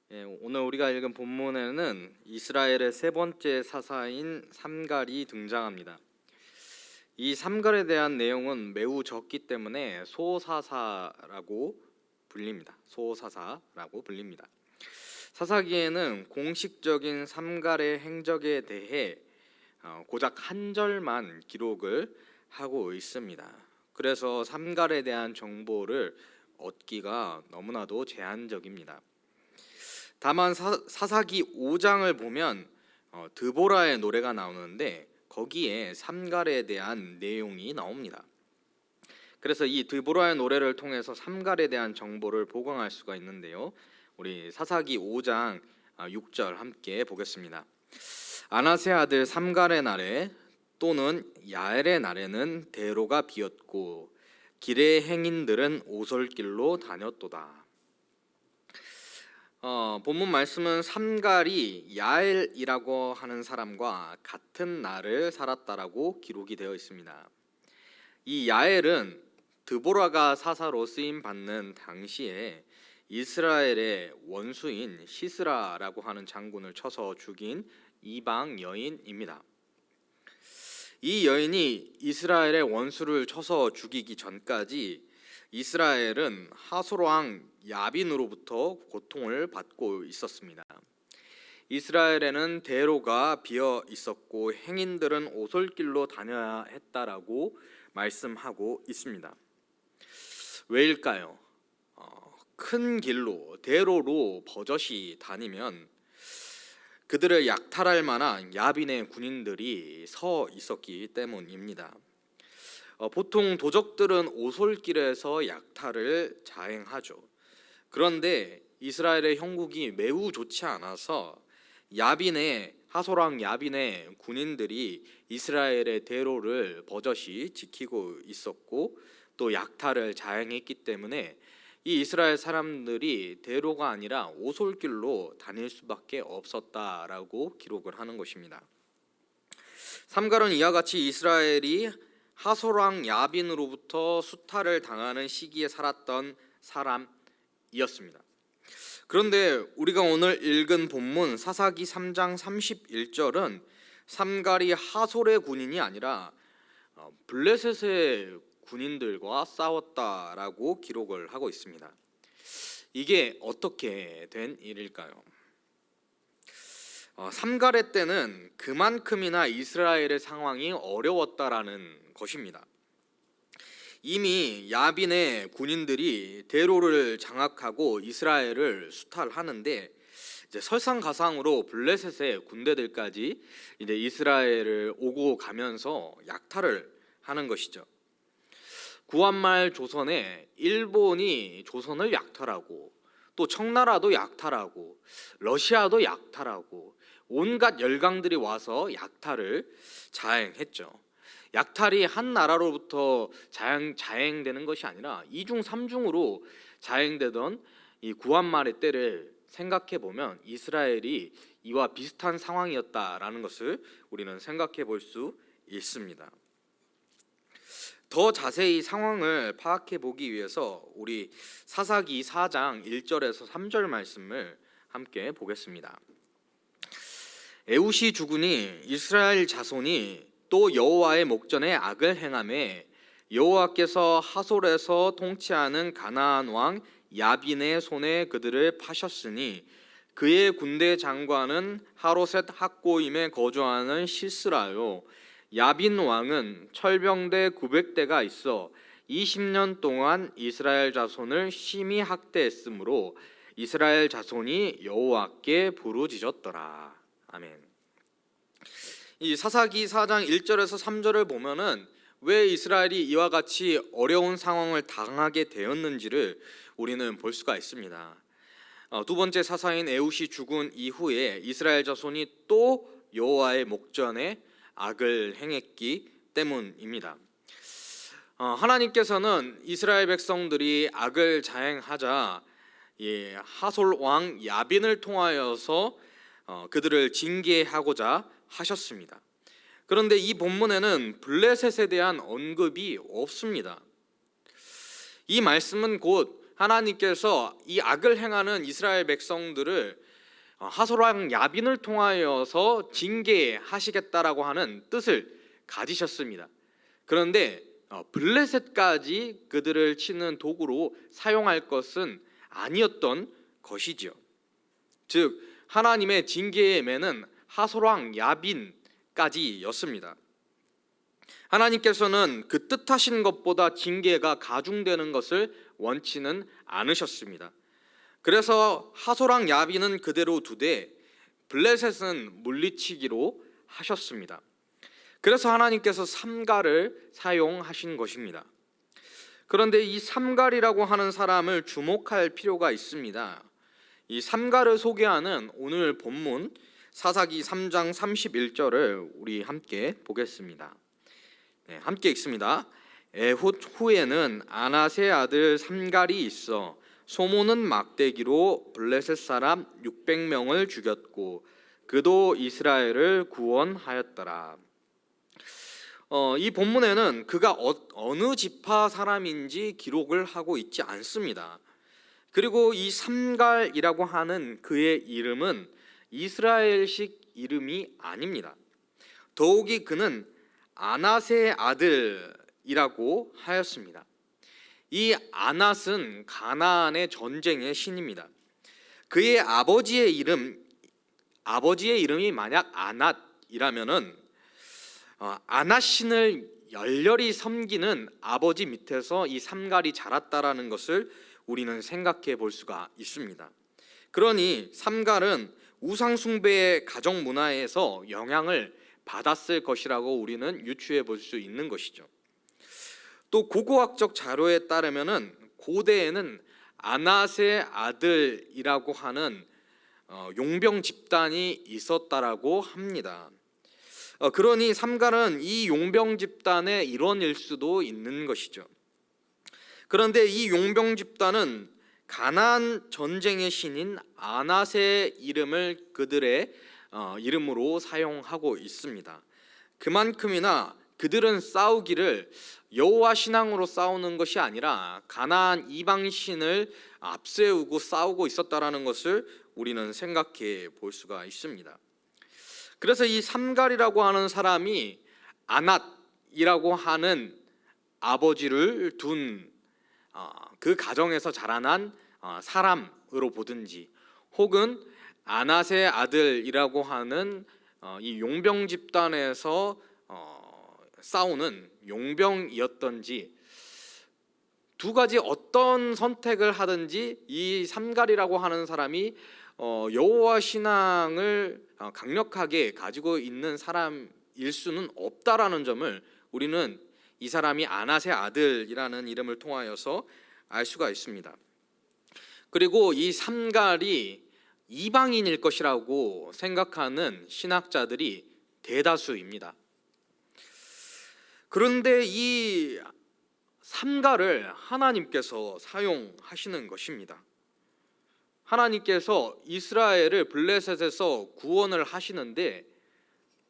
오늘 우리가 읽은 본문에는 이스라엘의 세 번째 사사인 삼갈이 등장합니다. 이 삼갈에 대한 내용은 매우 적기 때문에 소사사라고 불립니다. 소사사라고 불립니다. 사사기에는 공식적인 삼갈의 행적에 대해 고작 한 절만 기록을 하고 있습니다. 그래서 삼갈에 대한 정보를 얻기가 너무나도 제한적입니다. 다만 사사기 5장을 보면 드보라의 노래가 나오는데 거기에 삼갈에 대한 내용이 나옵니다. 그래서 이 드보라의 노래를 통해서 삼갈에 대한 정보를 보강할 수가 있는데요. 우리 사사기 5장 6절 함께 보겠습니다. 아나세 아들 삼갈의 날에 또는 야엘의 날에는 대로가 비었고 길의 행인들은 오솔길로 다녔도다. 본문 말씀은 삼갈이 야엘이라고 하는 사람과 같은 날을 살았다라고 기록이 되어 있습니다. 이 야엘은 드보라가 사사로 쓰임 받는 당시에 이스라엘의 원수인 시스라라고 하는 장군을 쳐서 죽인 이방 여인입니다. 이 여인이 이스라엘의 원수를 쳐서 죽이기 전까지 이스라엘은 하솔 왕 야빈으로부터 고통을 받고 있었습니다. 이스라엘에는 대로가 비어 있었고 행인들은 오솔길로 다녀야 했다라고 말씀하고 있습니다. 왜일까요? 큰 길로 대로로 버젓이 다니면 그들을 약탈할 만한 야빈의 군인들이 서 있었기 때문입니다. 보통 도적들은 오솔길에서 약탈을 자행하죠. 그런데 이스라엘의 형국이 매우 좋지 않아서 하솔 왕 야빈의 군인들이 이스라엘의 대로를 버젓이 지키고 있었고 또 약탈을 자행했기 때문에 이 이스라엘 사람들이 대로가 아니라 오솔길로 다닐 수밖에 없었다라고 기록을 하는 것입니다. 삼갈은 이와 같이 이스라엘이 하솔 왕 야빈으로부터 수탈을 당하는 시기에 살았던 사람이었습니다. 그런데 우리가 오늘 읽은 본문 사사기 3장 31절은 삼갈이 하솔의 군인이 아니라 블레셋의 군인들과 싸웠다라고 기록을 하고 있습니다. 이게 어떻게 된 일일까요? 삼갈의 때는 그만큼이나 이스라엘의 상황이 어려웠다라는 것입니다. 이미 야빈의 군인들이 대로를 장악하고 이스라엘을 수탈하는데 이제 설상가상으로 블레셋의 군대들까지 이제 이스라엘을 오고 가면서 약탈을 하는 것이죠. 구한말 조선에 일본이 조선을 약탈하고 또 청나라도 약탈하고 러시아도 약탈하고 온갖 열강들이 와서 약탈을 자행했죠. 약탈이 한 나라로부터 자행되는 것이 아니라 이중 삼중으로 자행되던 이 구한말의 때를 생각해 보면 이스라엘이 이와 비슷한 상황이었다라는 것을 우리는 생각해 볼 수 있습니다. 더 자세히 상황을 파악해 보기 위해서 우리 사사기 4장 1절에서 3절 말씀을 함께 보겠습니다. 에웃이 죽으니 이스라엘 자손이 또 여호와의 목전에 악을 행하매 여호와께서 하솔에서 통치하는 가나안 왕 야빈의 손에 그들을 파셨으니 그의 군대 장관은 하로셋 학고임에 거주하는 시스라요 야빈 왕은 철병대 900대가 있어 20년 동안 이스라엘 자손을 심히 학대했으므로 이스라엘 자손이 여호와께 부르짖었더라. 아멘. 이 사사기 4장 1절에서 3절을 보면은 왜 이스라엘이 이와 같이 어려운 상황을 당하게 되었는지를 우리는 볼 수가 있습니다. 두 번째 사사인 에웃이 죽은 이후에 이스라엘 자손이 또 여호와의 목전에 악을 행했기 때문입니다. 하나님께서는 이스라엘 백성들이 악을 자행하자 하솔 왕 야빈을 통하여서 그들을 징계하고자 하셨습니다. 그런데 이 본문에는 블레셋에 대한 언급이 없습니다. 이 말씀은 곧 하나님께서 이 악을 행하는 이스라엘 백성들을 하솔왕 야빈을 통하여서 징계하시겠다라고 하는 뜻을 가지셨습니다. 그런데 블레셋까지 그들을 치는 도구로 사용할 것은 아니었던 것이지요. 즉 하나님의 징계의 매는 하솔왕 야빈까지였습니다. 하나님께서는 그 뜻하신 것보다 징계가 가중되는 것을 원치는 않으셨습니다. 그래서 하솔왕 야빈은 그대로 두되 블레셋은 물리치기로 하셨습니다. 그래서 하나님께서 삼갈을 사용하신 것입니다. 그런데 이 삼갈이라고 하는 사람을 주목할 필요가 있습니다. 이 삼갈을 소개하는 오늘 본문 사사기 3장 31절을 우리 함께 보겠습니다. 함께 읽습니다. 에훗 후에는 아낫의 아들 삼갈이 있어 소모는 막대기로 블레셋 사람 600명을 죽였고 그도 이스라엘을 구원하였더라. 이 본문에는 그가 어느 지파 사람인지 기록을 하고 있지 않습니다. 그리고 이 삼갈이라고 하는 그의 이름은 이스라엘식 이름이 아닙니다. 더욱이 그는 아낫의 아들이라고 하였습니다. 이 아낫은 가나안의 전쟁의 신입니다. 그의 아버지의 이름이 만약 아낫이라면은 아낫 신을 열렬히 섬기는 아버지 밑에서 이 삼갈이 자랐다라는 것을 우리는 생각해 볼 수가 있습니다. 그러니 삼갈은 우상 숭배의 가정 문화에서 영향을 받았을 것이라고 우리는 유추해 볼 수 있는 것이죠. 또 고고학적 자료에 따르면은 고대에는 아낫의 아들이라고 하는 용병 집단이 있었다라고 합니다. 그러니 삼갈은 이 용병 집단의 일원일 수도 있는 것이죠. 그런데 이 용병 집단은 가나안 전쟁의 신인 아낫의 이름을 그들의 이름으로 사용하고 있습니다. 그만큼이나 그들은 싸우기를 여호와 신앙으로 싸우는 것이 아니라 가나안 이방 신을 앞세우고 싸우고 있었다라는 것을 우리는 생각해 볼 수가 있습니다. 그래서 이 삼갈이라고 하는 사람이 아낫이라고 하는 아버지를 둔 그 가정에서 자라난 사람으로 보든지 혹은 아낫의 아들이라고 하는 이 용병 집단에서 싸우는 용병이었던지 두 가지 어떤 선택을 하든지 이 삼갈이라고 하는 사람이 여호와 신앙을 강력하게 가지고 있는 사람일 수는 없다라는 점을 우리는 이 사람이 아낫의 아들이라는 이름을 통하여서 알 수가 있습니다. 그리고 이 삼갈이 이방인일 것이라고 생각하는 신학자들이 대다수입니다. 그런데 이 삼갈을 하나님께서 사용하시는 것입니다. 하나님께서 이스라엘을 블레셋에서 구원을 하시는데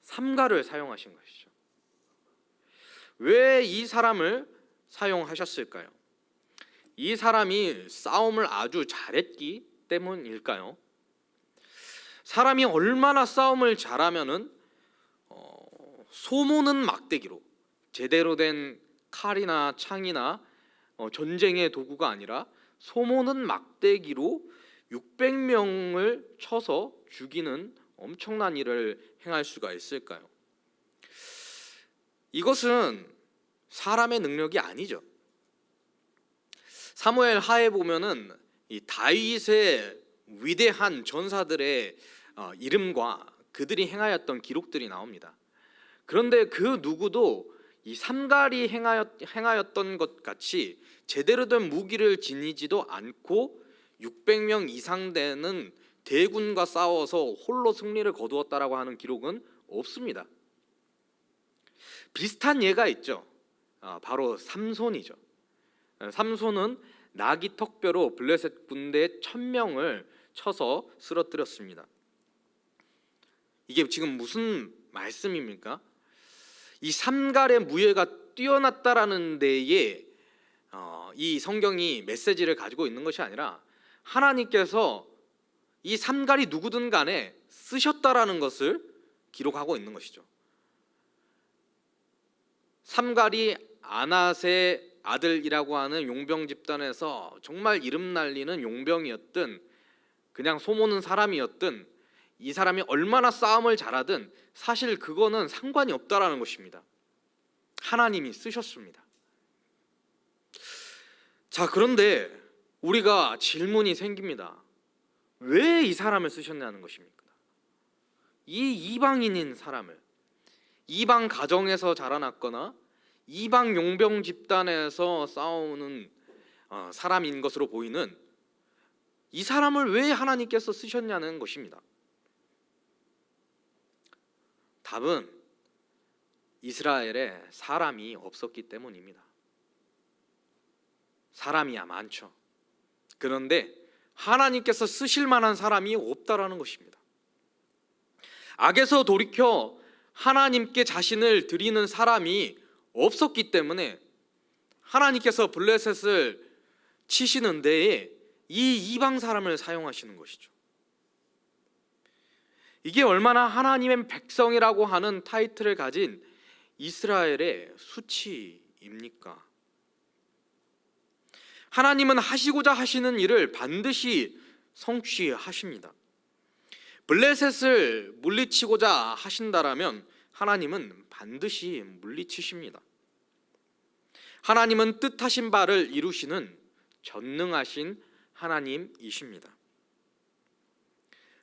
삼갈을 사용하신 것이죠. 왜 이 사람을 사용하셨을까요? 이 사람이 싸움을 아주 잘했기 때문일까요? 사람이 얼마나 싸움을 잘하면은 소모는 막대기로 제대로 된 칼이나 창이나 전쟁의 도구가 아니라 소모는 막대기로 600명을 쳐서 죽이는 엄청난 일을 행할 수가 있을까요? 이것은 사람의 능력이 아니죠. 사무엘 하에 보면은 이 다윗의 위대한 전사들의 이름과 그들이 행하였던 기록들이 나옵니다. 그런데 그 누구도 이 삼갈이 행하였던 것 같이 제대로 된 무기를 지니지도 않고 600명 이상 되는 대군과 싸워서 홀로 승리를 거두었다라고 하는 기록은 없습니다. 비슷한 예가 있죠. 바로 삼손이죠. 삼손은 나귀 턱뼈로 블레셋 군대 1000명을 쳐서 쓰러뜨렸습니다. 이게 지금 무슨 말씀입니까? 이 삼갈의 무예가 뛰어났다라는 데에 이 성경이 메시지를 가지고 있는 것이 아니라 하나님께서 이 삼갈이 누구든 간에 쓰셨다라는 것을 기록하고 있는 것이죠. 삼갈이 아낫의 아들이라고 하는 용병 집단에서 정말 이름 날리는 용병이었든 그냥 소모는 사람이었든 이 사람이 얼마나 싸움을 잘하든 사실 그거는 상관이 없다라는 것입니다. 하나님이 쓰셨습니다. 자, 그런데 우리가 질문이 생깁니다. 왜 이 사람을 쓰셨냐는 것입니까? 이 이방인인 사람을, 이방 가정에서 자라났거나 이방 용병 집단에서 싸우는 사람인 것으로 보이는 이 사람을 왜 하나님께서 쓰셨냐는 것입니다. 답은 이스라엘에 사람이 없었기 때문입니다. 사람이야 많죠. 그런데 하나님께서 쓰실 만한 사람이 없다라는 것입니다. 악에서 돌이켜 하나님께 자신을 드리는 사람이 없었기 때문에 하나님께서 블레셋을 치시는 데에 이 이방 사람을 사용하시는 것이죠. 이게 얼마나 하나님의 백성이라고 하는 타이틀을 가진 이스라엘의 수치입니까? 하나님은 하시고자 하시는 일을 반드시 성취하십니다. 블레셋을 물리치고자 하신다라면 하나님은 반드시 물리치십니다. 하나님은 뜻하신 바를 이루시는 전능하신 하나님이십니다.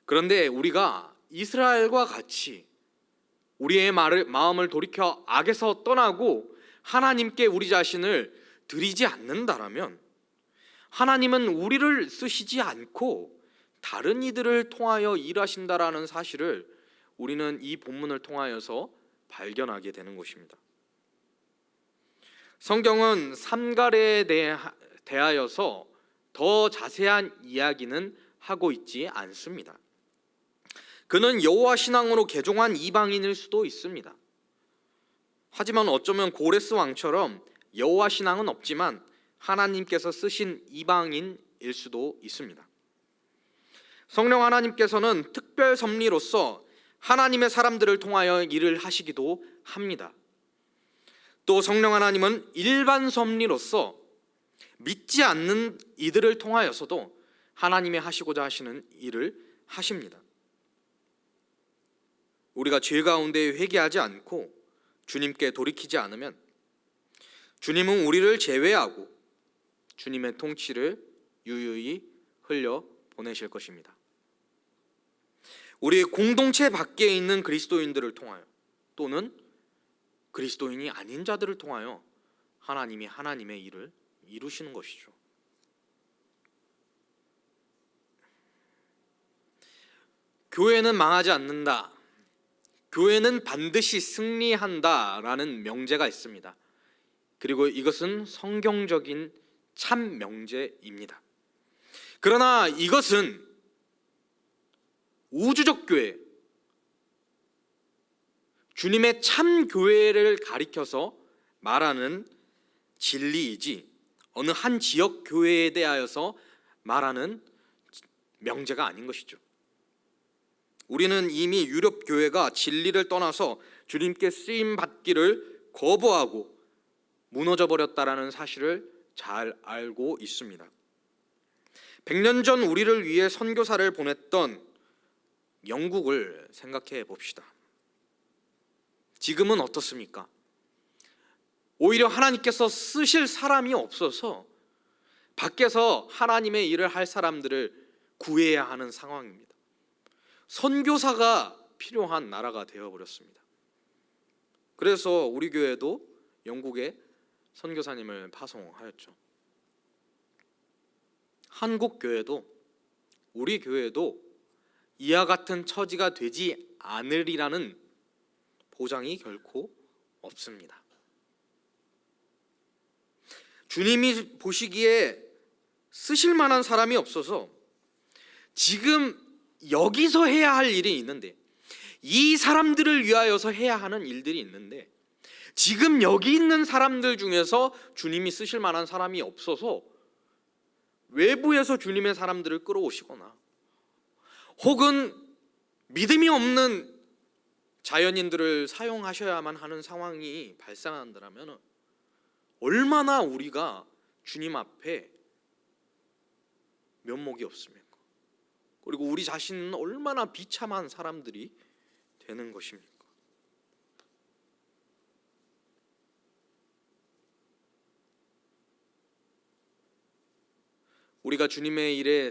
그런데 우리가 이스라엘과 같이 우리의 마음을 돌이켜 악에서 떠나고 하나님께 우리 자신을 드리지 않는다라면 하나님은 우리를 쓰시지 않고 다른 이들을 통하여 일하신다라는 사실을 우리는 이 본문을 통하여서 발견하게 되는 것입니다. 성경은 삼갈에 대하여서 더 자세한 이야기는 하고 있지 않습니다. 그는 여호와 신앙으로 개종한 이방인일 수도 있습니다. 하지만 어쩌면 고레스 왕처럼 여호와 신앙은 없지만 하나님께서 쓰신 이방인일 수도 있습니다. 성령 하나님께서는 특별 섭리로서 하나님의 사람들을 통하여 일을 하시기도 합니다. 또 성령 하나님은 일반 섭리로서 믿지 않는 이들을 통하여서도 하나님의 하시고자 하시는 일을 하십니다. 우리가 죄 가운데 회개하지 않고 주님께 돌이키지 않으면 주님은 우리를 제외하고 주님의 통치를 유유히 흘려 보내실 것입니다. 우리 공동체 밖에 있는 그리스도인들을 통하여 또는 그리스도인이 아닌 자들을 통하여 하나님이 하나님의 일을 이루시는 것이죠. 교회는 망하지 않는다. 교회는 반드시 승리한다라는 명제가 있습니다. 그리고 이것은 성경적인 참 명제입니다. 그러나 이것은 우주적 교회, 주님의 참 교회를 가리켜서 말하는 진리이지 어느 한 지역 교회에 대하여서 말하는 명제가 아닌 것이죠. 우리는 이미 유럽 교회가 진리를 떠나서 주님께 쓰임 받기를 거부하고 무너져 버렸다라는 사실을 잘 알고 있습니다. 100년 전 우리를 위해 선교사를 보냈던 영국을 생각해 봅시다. 지금은 어떻습니까? 오히려 하나님께서 쓰실 사람이 없어서 밖에서 하나님의 일을 할 사람들을 구해야 하는 상황입니다. 선교사가 필요한 나라가 되어버렸습니다. 그래서 우리 교회도 영국에 선교사님을 파송하였죠. 한국 교회도 우리 교회도 이와 같은 처지가 되지 않으리라는 보장이 결코 없습니다. 주님이 보시기에 쓰실 만한 사람이 없어서 지금 여기서 해야 할 일이 있는데 이 사람들을 위하여서 해야 하는 일들이 있는데 지금 여기 있는 사람들 중에서 주님이 쓰실 만한 사람이 없어서 외부에서 주님의 사람들을 끌어오시거나 혹은 믿음이 없는 자연인들을 사용하셔야만 하는 상황이 발생한다면 얼마나 우리가 주님 앞에 면목이 없습니까? 그리고 우리 자신은 얼마나 비참한 사람들이 되는 것입니까? 우리가 주님의 일에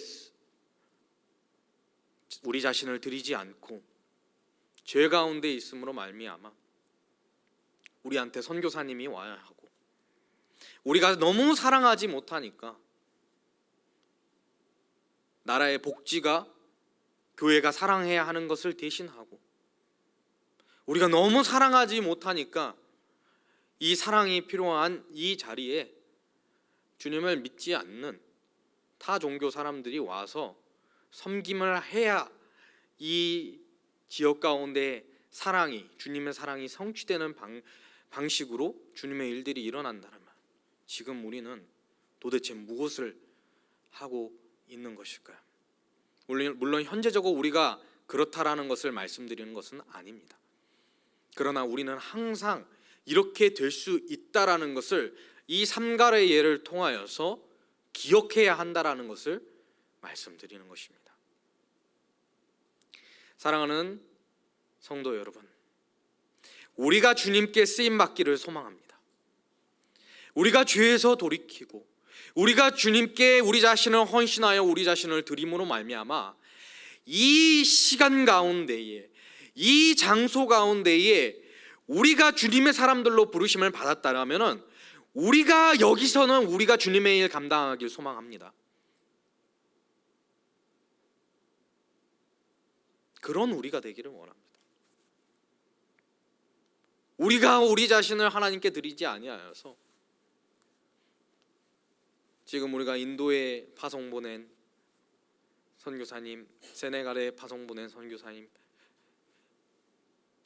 우리 자신을 드리지 않고 죄 가운데 있음으로 말미암아 우리한테 선교사님이 와야 하고, 우리가 너무 사랑하지 못하니까 나라의 복지가 교회가 사랑해야 하는 것을 대신하고, 우리가 너무 사랑하지 못하니까 이 사랑이 필요한 이 자리에 주님을 믿지 않는 타 종교 사람들이 와서 섬김을 해야 이 지역 가운데 사랑이, 주님의 사랑이 성취되는 방식으로 주님의 일들이 일어난다면 지금 우리는 도대체 무엇을 하고 있는 것일까요? 물론 현재적으로 우리가 그렇다라는 것을 말씀드리는 것은 아닙니다. 그러나 우리는 항상 이렇게 될 수 있다라는 것을 이 삼갈의 예를 통하여서 기억해야 한다라는 것을 말씀드리는 것입니다. 사랑하는 성도 여러분, 우리가 주님께 쓰임받기를 소망합니다. 우리가 죄에서 돌이키고 우리가 주님께 우리 자신을 헌신하여 우리 자신을 드림으로 말미암아 이 시간 가운데에, 이 장소 가운데에 우리가 주님의 사람들로 부르심을 받았다면 우리가 여기서는 우리가 주님의 일 감당하길 소망합니다. 그런 우리가 되기를 원합니다. 우리가 우리 자신을 하나님께 드리지 아니하여서 지금 우리가 인도에 파송 보낸 선교사님, 세네갈에 파송 보낸 선교사님,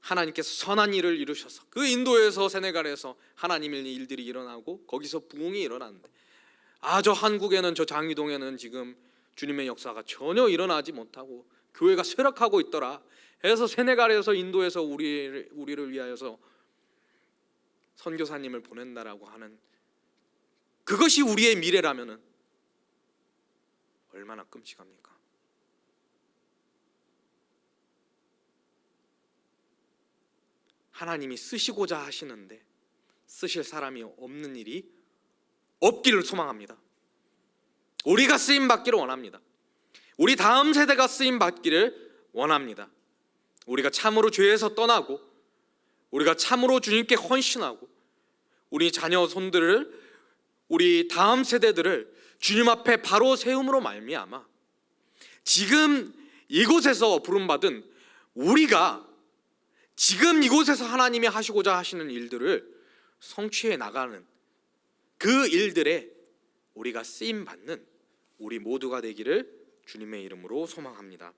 하나님께서 선한 일을 이루셔서 그 인도에서 세네갈에서 하나님의 일들이 일어나고 거기서 부흥이 일어났는데, 저 한국에는, 저 장위동에는 지금 주님의 역사가 전혀 일어나지 못하고 교회가 쇠락하고 있더라 해서 세네갈에서 인도에서 우리를 위하여서 선교사님을 보낸다라고 하는 그것이 우리의 미래라면은 얼마나 끔찍합니까? 하나님이 쓰시고자 하시는데 쓰실 사람이 없는 일이 없기를 소망합니다. 우리가 쓰임 받기를 원합니다. 우리 다음 세대가 쓰임 받기를 원합니다. 우리가 참으로 죄에서 떠나고 우리가 참으로 주님께 헌신하고 우리 자녀 손들을, 우리 다음 세대들을 주님 앞에 바로 세움으로 말미암아 지금 이곳에서 부름받은 우리가 지금 이곳에서 하나님이 하시고자 하시는 일들을 성취해 나가는 그 일들에 우리가 쓰임 받는 우리 모두가 되기를 주님의 이름으로 소망합니다.